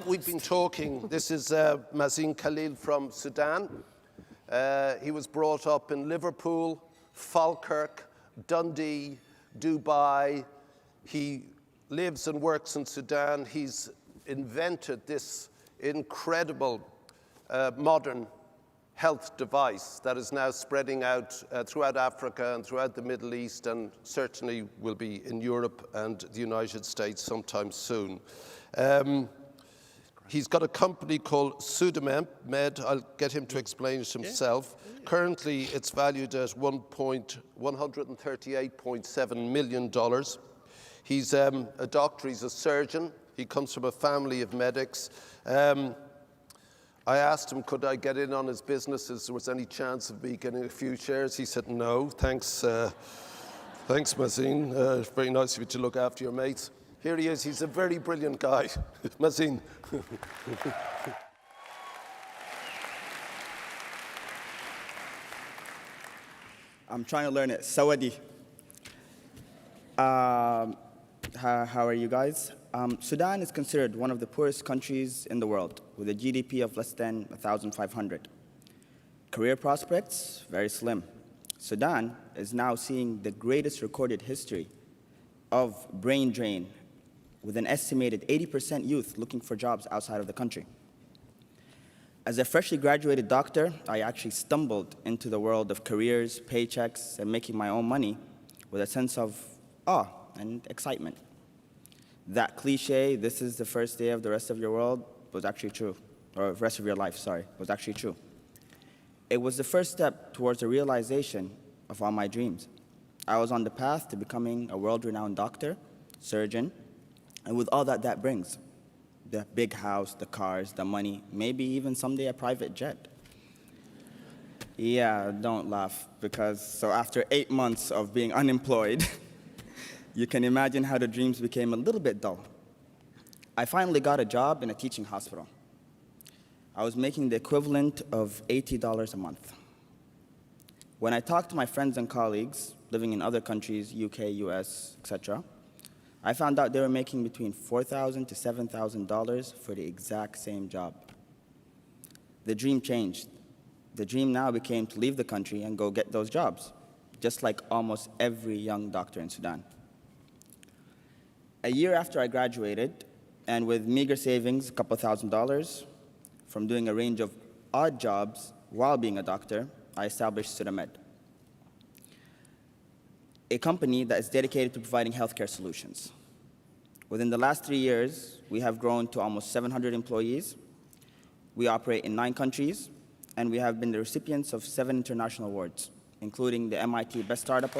We've been talking. This is Mazin Khalil from Sudan. He was brought up in Liverpool, Falkirk, Dundee, Dubai. He lives and works in Sudan. He's invented this incredible modern health device that is now spreading out throughout Africa and throughout the Middle East, and certainly will be in Europe and the United States sometime soon. He's got a company called Med. I'll get him to explain it himself. Yeah. Currently, it's valued at $138.7 million. He's a doctor, he's a surgeon. He comes from a family of medics. I asked him, could I get in on his business, if there was any chance of me getting a few shares. He said, no, thanks, thanks Mazin. Very nice of you to look after your mates. Here he is, he's a very brilliant guy. Mazin. I'm trying to learn it. Sawadi. How are you guys? Sudan is considered one of the poorest countries in the world, with a GDP of less than 1,500. Career prospects, very slim. Sudan is now seeing the greatest recorded history of brain drain, with an estimated 80% youth looking for jobs outside of the country. As a freshly graduated doctor, I actually stumbled into the world of careers, paychecks, and making my own money with a sense of awe and excitement. That cliche, this is the first day of the rest of your world, was actually true, or rest of your life, sorry, was actually true. It was the first step towards the realization of all my dreams. I was on the path to becoming a world-renowned doctor, surgeon, and with all that that brings, the big house, the cars, the money, maybe even someday a private jet. Yeah, don't laugh, because so after 8 months of being unemployed, you can imagine how the dreams became a little bit dull. I finally got a job in a teaching hospital. I was making the equivalent of $80 a month. When I talked to my friends and colleagues living in other countries, UK, US, etc., I found out they were making between $4,000 to $7,000 for the exact same job. The dream changed. The dream now became to leave the country and go get those jobs, just like almost every young doctor in Sudan. A year after I graduated, and with meager savings, a couple $1,000, from doing a range of odd jobs while being a doctor, I established Med, a company that is dedicated to providing healthcare solutions. Within the last 3 years, we have grown to almost 700 employees. We operate in 9 countries, and we have been the recipients of 7 international awards, including the MIT Best Startup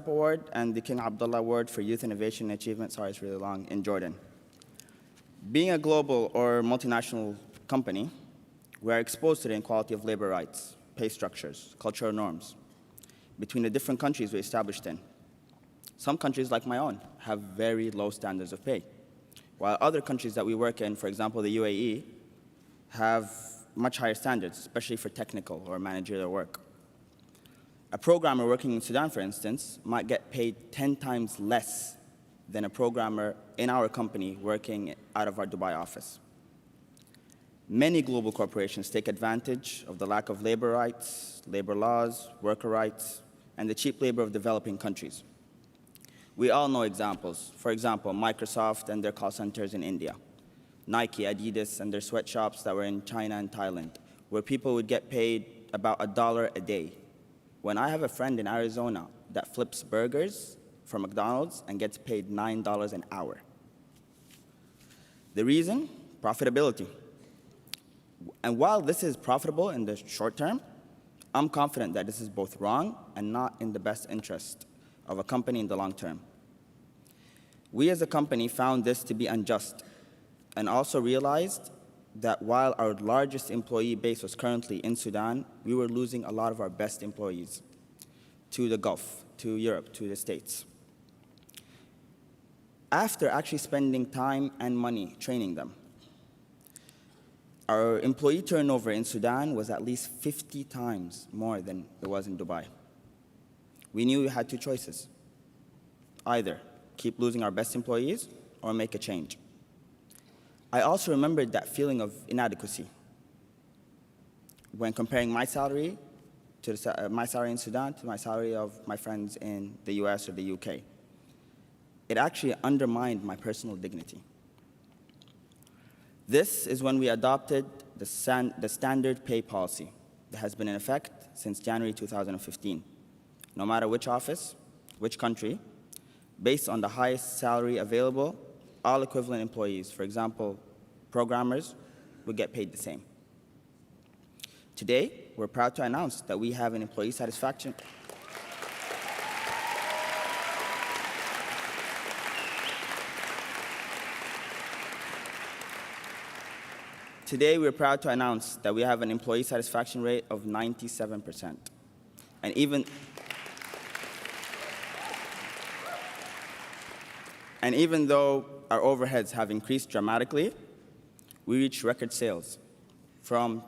Award, and the King Abdullah Award for Youth Innovation and Achievement, sorry, it's really long, in Jordan. Being a global or multinational company, we are exposed to the inequality of labor rights, pay structures, cultural norms between the different countries we established in. Some countries, like my own, have very low standards of pay, while other countries that we work in, for example, the UAE, have much higher standards, especially for technical or managerial work. A programmer working in Sudan, for instance, might get paid 10 times less than a programmer in our company working out of our Dubai office. Many global corporations take advantage of the lack of labor rights, labor laws, worker rights, and the cheap labor of developing countries. We all know examples. For example, Microsoft and their call centers in India, Nike, Adidas, and their sweatshops that were in China and Thailand, where people would get paid about $1 a day. When I have a friend in Arizona that flips burgers for McDonald's and gets paid $9 an hour. The reason? Profitability. And while this is profitable in the short term, I'm confident that this is both wrong and not in the best interest of a company in the long term. We as a company found this to be unjust, and also realized that while our largest employee base was currently in Sudan, we were losing a lot of our best employees to the Gulf, to Europe, to the States. After actually spending time and money training them, Our employee turnover in Sudan was at least 50 times more than it was in Dubai. We knew we had two choices. Either keep losing our best employees or make a change. I also remembered that feeling of inadequacy when comparing my salary my salary in Sudan to my salary of my friends in the US or the UK. It actually undermined my personal dignity. This is when we adopted the standard pay policy that has been in effect since January 2015. No matter which office, which country, based on the highest salary available, all equivalent employees, for example, programmers, would get paid the same. Today, we're proud to announce that we have an employee satisfaction. Today, we're proud to announce that we have an employee satisfaction rate of 97%. And even though our overheads have increased dramatically, we reached record sales. From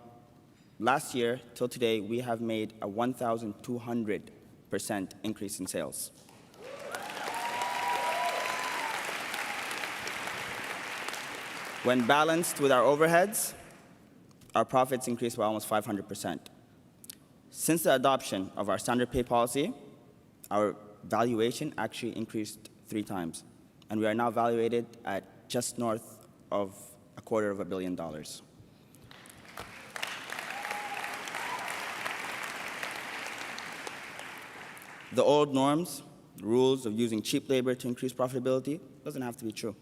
last year till today, we have made a 1,200% increase in sales. When balanced with our overheads, our profits increased by almost 500%. Since the adoption of our standard pay policy, our valuation actually increased 3 times, and we are now valuated at just north of $250 million. The old norms, rules of using cheap labor to increase profitability, doesn't have to be true.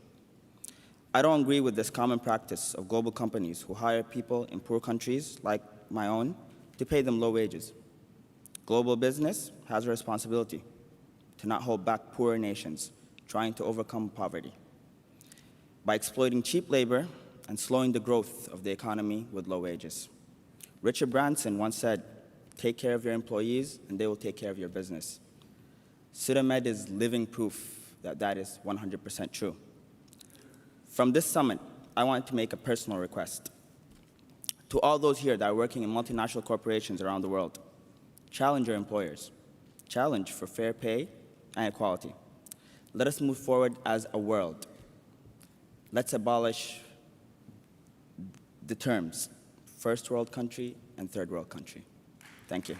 I don't agree with this common practice of global companies who hire people in poor countries like my own to pay them low wages. Global business has a responsibility to not hold back poorer nations trying to overcome poverty by exploiting cheap labor and slowing the growth of the economy with low wages. Richard Branson once said, "Take care of your employees and they will take care of your business." SudaMed is living proof that that is 100% true. From this summit, I want to make a personal request. To all those here that are working in multinational corporations around the world, challenge your employers. Challenge for fair pay and equality. Let us move forward as a world. Let's abolish the terms first world country and third world country. Thank you.